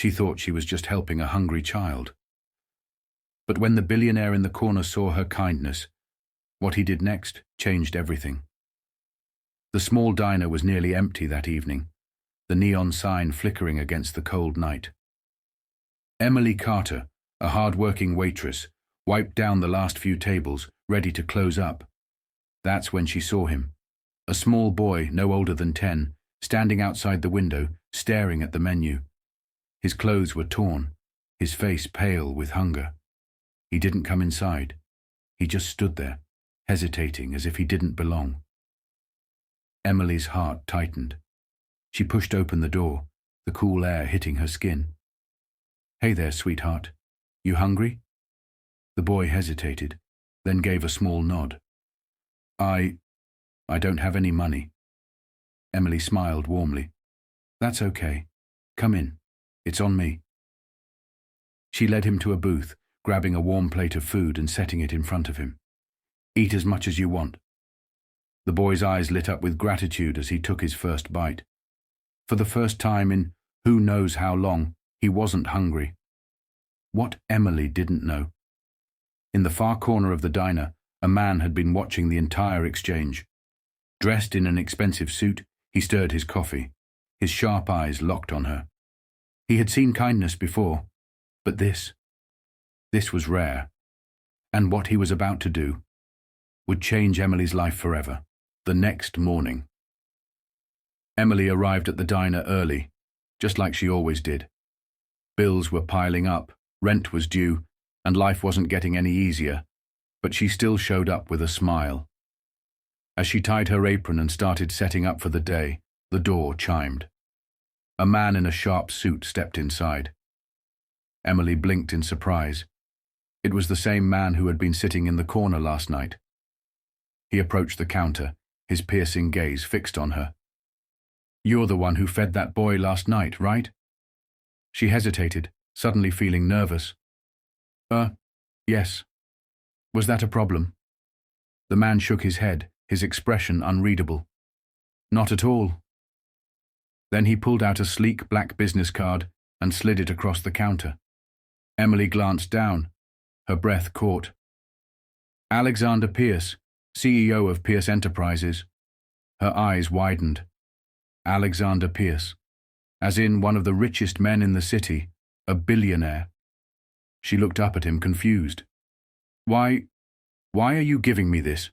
She thought she was just helping a hungry child. But when the billionaire in the corner saw her kindness, what he did next changed everything. The small diner was nearly empty that evening, the neon sign flickering against the cold night. Emily Carter, a hard-working waitress, wiped down the last few tables, ready to close up. That's when she saw him, a small boy no older than 10, standing outside the window, staring at the menu. His clothes were torn, his face pale with hunger. He didn't come inside. He just stood there, hesitating as if he didn't belong. Emily's heart tightened. She pushed open the door, the cool air hitting her skin. "Hey there, sweetheart. You hungry?" The boy hesitated, then gave a small nod. I don't have any money." Emily smiled warmly. "That's okay. Come in. It's on me." She led him to a booth, grabbing a warm plate of food and setting it in front of him. "Eat as much as you want." The boy's eyes lit up with gratitude as he took his first bite. For the first time in who knows how long, he wasn't hungry. What Emily didn't know. In the far corner of the diner, a man had been watching the entire exchange. Dressed in an expensive suit, he stirred his coffee, his sharp eyes locked on her. He had seen kindness before, but this was rare. And what he was about to do would change Emily's life forever. The next morning, Emily arrived at the diner early, just like she always did. Bills were piling up, rent was due, and life wasn't getting any easier, but she still showed up with a smile. As she tied her apron and started setting up for the day, the door chimed. A man in a sharp suit stepped inside. Emily blinked in surprise. It was the same man who had been sitting in the corner last night. He approached the counter, his piercing gaze fixed on her. "You're the one who fed that boy last night, right?" She hesitated, suddenly feeling nervous. Yes. Was that a problem?" The man shook his head, his expression unreadable. "Not at all." Then he pulled out a sleek black business card and slid it across the counter. Emily glanced down, her breath caught. "Alexander Pierce, CEO of Pierce Enterprises." Her eyes widened. Alexander Pierce, as in one of the richest men in the city, a billionaire. She looked up at him, confused. Why are you giving me this?"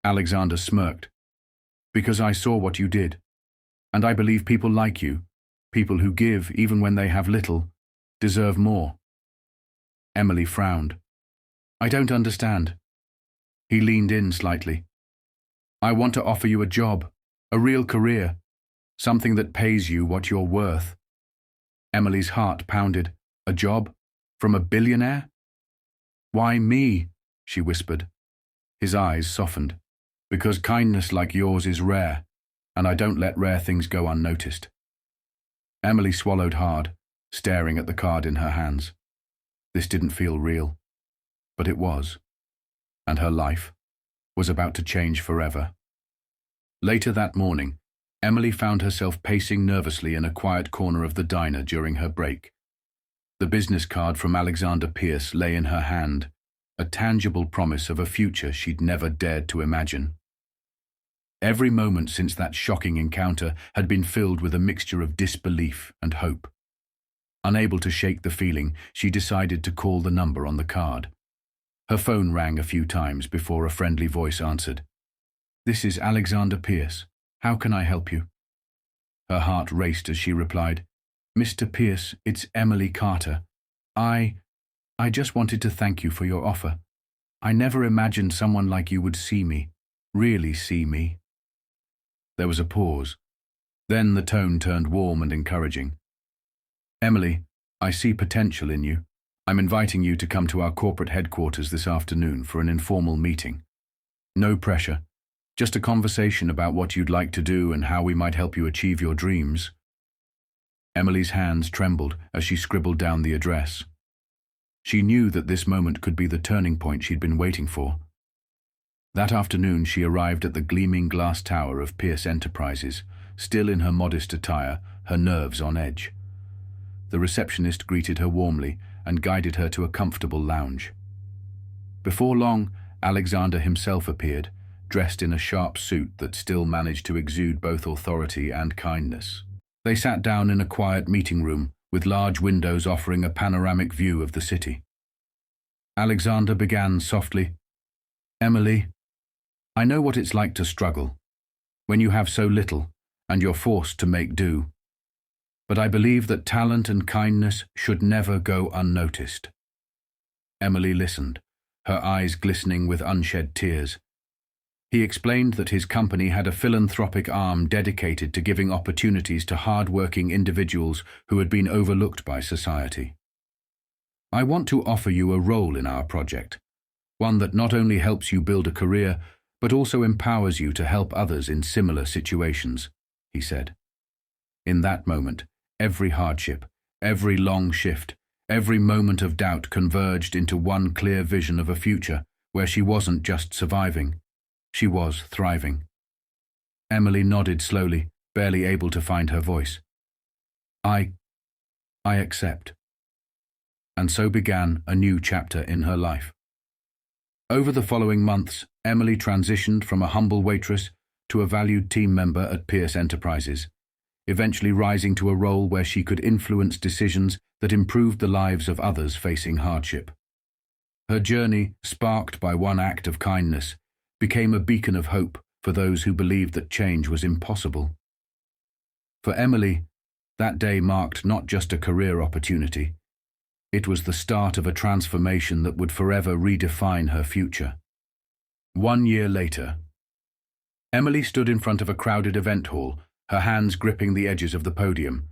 Alexander smirked. "Because I saw what you did, and I believe people like you, people who give even when they have little, deserve more." Emily frowned. "I don't understand." He leaned in slightly. "I want to offer you a job, a real career, something that pays you what you're worth." Emily's heart pounded. "A job? From a billionaire?" "Why me?" she whispered. His eyes softened. "Because kindness like yours is rare, and I don't let rare things go unnoticed." Emily swallowed hard, staring at the card in her hands. This didn't feel real, but it was, and her life was about to change forever. Later that morning, Emily found herself pacing nervously in a quiet corner of the diner during her break. The business card from Alexander Pierce lay in her hand, a tangible promise of a future she'd never dared to imagine. Every moment since that shocking encounter had been filled with a mixture of disbelief and hope. Unable to shake the feeling, she decided to call the number on the card. Her phone rang a few times before a friendly voice answered. "This is Alexander Pierce. How can I help you?" Her heart raced as she replied, "Mr. Pierce, it's Emily Carter. I just wanted to thank you for your offer. I never imagined someone like you would see me, really see me." There was a pause. Then the tone turned warm and encouraging. "Emily, I see potential in you. I'm inviting you to come to our corporate headquarters this afternoon for an informal meeting. No pressure, just a conversation about what you'd like to do and how we might help you achieve your dreams." Emily's hands trembled as she scribbled down the address. She knew that this moment could be the turning point she'd been waiting for. That afternoon she arrived at the gleaming glass tower of Pierce Enterprises, still in her modest attire, her nerves on edge. the receptionist greeted her warmly and guided her to a comfortable lounge. Before long, Alexander himself appeared, dressed in a sharp suit that still managed to exude both authority and kindness. They sat down in a quiet meeting room with large windows offering a panoramic view of the city. Alexander began softly, "Emily, I know what it's like to struggle, when you have so little and you're forced to make do. But I believe that talent and kindness should never go unnoticed." Emily listened, her eyes glistening with unshed tears. He explained that his company had a philanthropic arm dedicated to giving opportunities to hard-working individuals who had been overlooked by society. "I want to offer you a role in our project, one that not only helps you build a career, but also empowers you to help others in similar situations," he said. In that moment, every hardship, every long shift, every moment of doubt converged into one clear vision of a future where she wasn't just surviving, she was thriving. Emily nodded slowly, barely able to find her voice. I accept." And so began a new chapter in her life. Over the following months, Emily transitioned from a humble waitress to a valued team member at Pierce Enterprises, eventually rising to a role where she could influence decisions that improved the lives of others facing hardship. Her journey, sparked by one act of kindness, became a beacon of hope for those who believed that change was impossible. For Emily, that day marked not just a career opportunity. It was the start of a transformation that would forever redefine her future. 1 year later, Emily stood in front of a crowded event hall, her hands gripping the edges of the podium.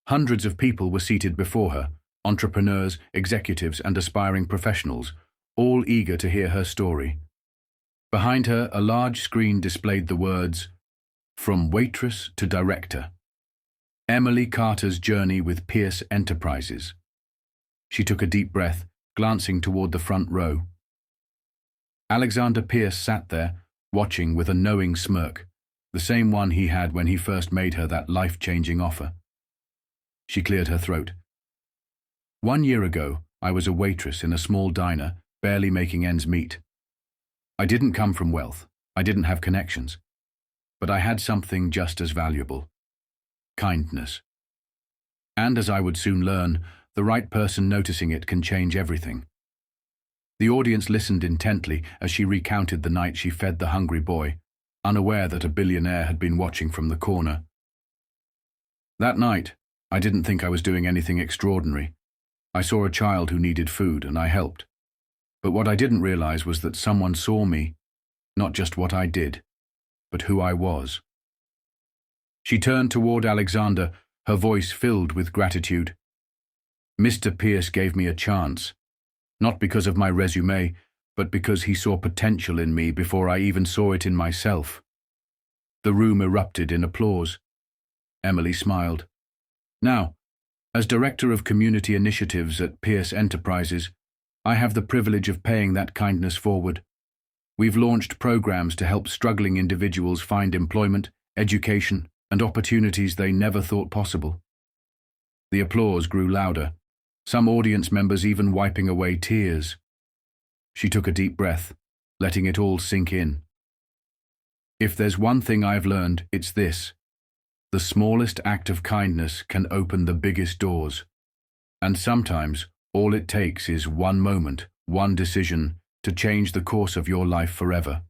Hundreds of people were seated before her, entrepreneurs, executives, and aspiring professionals, all eager to hear her story. Behind her, a large screen displayed the words, "From Waitress to Director. Emily Carter's Journey with Pierce Enterprises." She took a deep breath, glancing toward the front row. Alexander Pierce sat there, watching with a knowing smirk, the same one he had when he first made her that life-changing offer. She cleared her throat. "1 year ago, I was a waitress in a small diner, barely making ends meet. I didn't come from wealth, I didn't have connections, but I had something just as valuable: kindness. And as I would soon learn, the right person noticing it can change everything." The audience listened intently as she recounted the night she fed the hungry boy, unaware that a billionaire had been watching from the corner. "That night, I didn't think I was doing anything extraordinary. I saw a child who needed food and I helped. But what I didn't realize was that someone saw me, not just what I did, but who I was." She turned toward Alexander, her voice filled with gratitude. "Mr. Pierce gave me a chance, not because of my resume, but because he saw potential in me before I even saw it in myself." The room erupted in applause. Emily smiled. "Now, as Director of Community Initiatives at Pierce Enterprises, I have the privilege of paying that kindness forward. We've launched programs to help struggling individuals find employment, education, and opportunities they never thought possible." The applause grew louder, some audience members even wiping away tears. She took a deep breath, letting it all sink in. "If there's one thing I've learned, it's this: the smallest act of kindness can open the biggest doors. And sometimes, all it takes is one moment, one decision, to change the course of your life forever."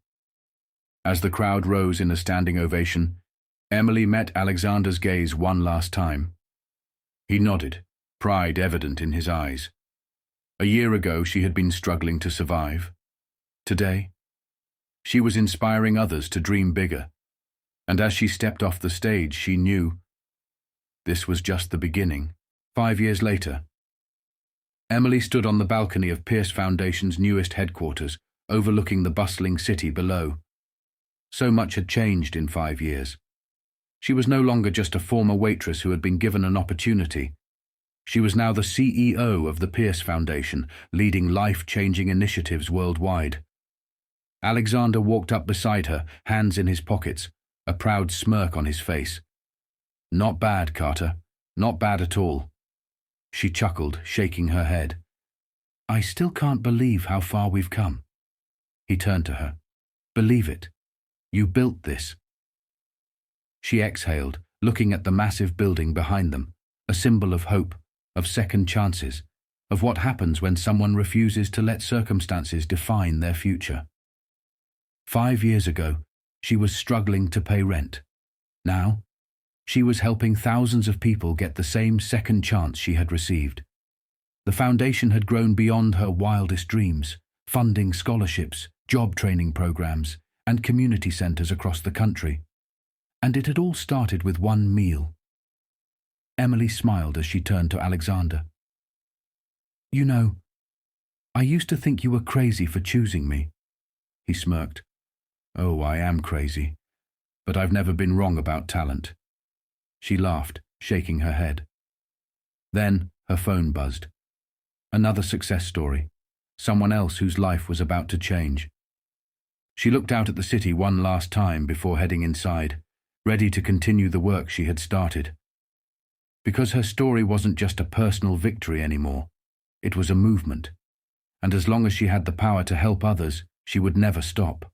As the crowd rose in a standing ovation, Emily met Alexander's gaze one last time. He nodded, pride evident in his eyes. A year ago, she had been struggling to survive. Today, she was inspiring others to dream bigger. And as she stepped off the stage, she knew this was just the beginning. 5 years later, Emily stood on the balcony of Pierce Foundation's newest headquarters, overlooking the bustling city below. So much had changed in 5 years. She was no longer just a former waitress who had been given an opportunity. She was now the CEO of the Pierce Foundation, leading life-changing initiatives worldwide. Alexander walked up beside her, hands in his pockets, a proud smirk on his face. "Not bad, Carter. Not bad at all. She chuckled, shaking her head. I still can't believe how far we've come. He turned to her. Believe it. You built this. She exhaled, looking at the massive building behind them, a symbol of hope, of second chances, of what happens when someone refuses to let circumstances define their future. 5 years ago, she was struggling to pay rent. Now, she was helping thousands of people get the same second chance she had received. The foundation had grown beyond her wildest dreams, funding scholarships, job training programs, and community centers across the country. And it had all started with one meal. Emily smiled as she turned to Alexander. You know, I used to think you were crazy for choosing me. He smirked. Oh, I am crazy, but I've never been wrong about talent. She laughed, shaking her head. Then her phone buzzed. Another success story. Someone else whose life was about to change. She looked out at the city one last time before heading inside, ready to continue the work she had started. Because her story wasn't just a personal victory anymore, it was a movement. And as long as she had the power to help others, she would never stop.